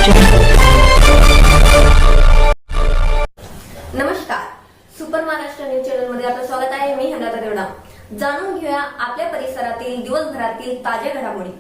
नमस्कार, super Maharashtra news channel मध्ये आपलं स्वागत आहे. मी हंगाता देवडा. जाणून घेऊया आपल्या परिसरातील दिवसभरातील ताज्या घडामोडी.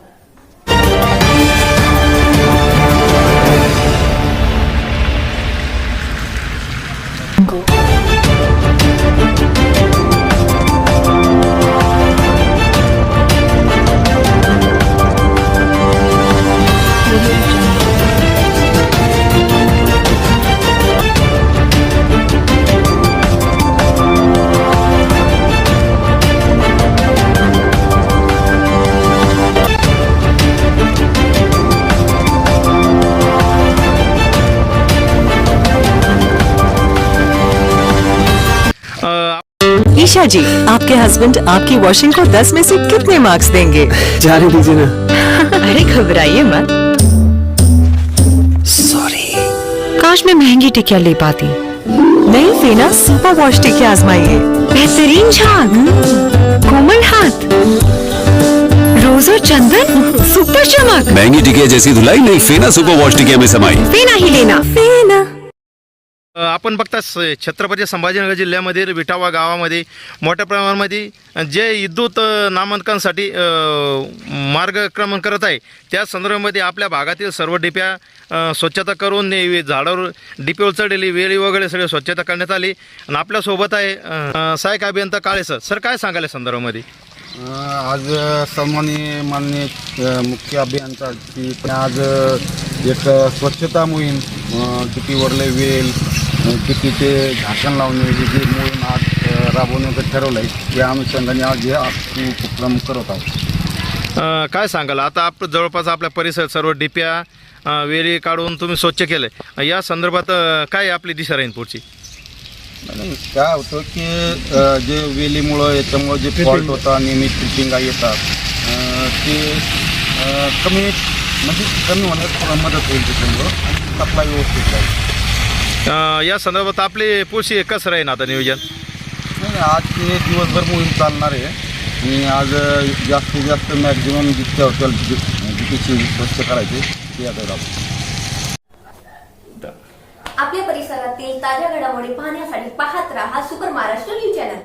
ईशा जी, आपके हस्बैंड आपकी वॉशिंग को 10 में से कितने मार्क्स देंगे? जाने दीजिए ना। अरे घबराइए मत। सॉरी। काश मैं महंगी टिकिया ले पाती। नहीं फेना सुपर वॉश टिकिया आजमाइए। बेहतरीन झाग, कोमल हाथ, रोज और चंदन, सुपर चमक। महंगी टिकिया जैसी धुलाई नहीं, फेना सुपर वॉश टिकिया में समाई। फेना ही लेना, फेना। आपण बघता छत्रपती संभाजीनगर जिल्ह्यामधील विटावा गावामध्ये मोठ्या प्रमाणामध्ये जे विद्युत नामांकनासाठी मार्गक्रमण करत आहे त्या संदर्भामध्ये आपल्या भागातील सर्व डिप्या स्वच्छता करून झाडावर डिपीवर चढलेली वेळी वगैरे सगळे स्वच्छता करण्यात आली. आणि आपल्यासोबत आहे सहाय्यक अभियंता काळे सर काय सांगाल या संदर्भामध्ये? आज सन्माननीय माननीय मुख्य अभियंताची आज एक स्वच्छता मोहीम कितीवरले वेल किती ते झाकण लावणे ही जी मोहीम आज राबवण्याचं ठरवलं आहे या अनुषंगाने आज हे उपक्रम करत आहोत. काय सांगाल आता आप जवळपास आपल्या परिसर सर्व डिप्या वेली काढून तुम्ही स्वच्छ केलं आहे या संदर्भात काय आपली दिशा राहील पुढची? काय होतं की जे वेलीमुळं याच्यामुळं जे फॉल्ट होतात नेहमी फिटिंगा येतात ते कमी होण्यास थोडा मदत होईल त्याच्यामुळं सप्लाय व्यवस्थित राहील. या संदर्भात आपली पुढची कसं राहील आता नियोजन? नाही आज ते दिवसभर मोहीम चालणार आहे आणि आज जास्तीत जास्त मॅक्झिमम जितके हॉटेल जितके स्वच्छ करायचे ते आता राहतो. आपल्या परिसरातील ताज्या घडामोडी पाहण्यासाठी पाहत राहा सुपर महाराष्ट्र न्यूज चॅनल.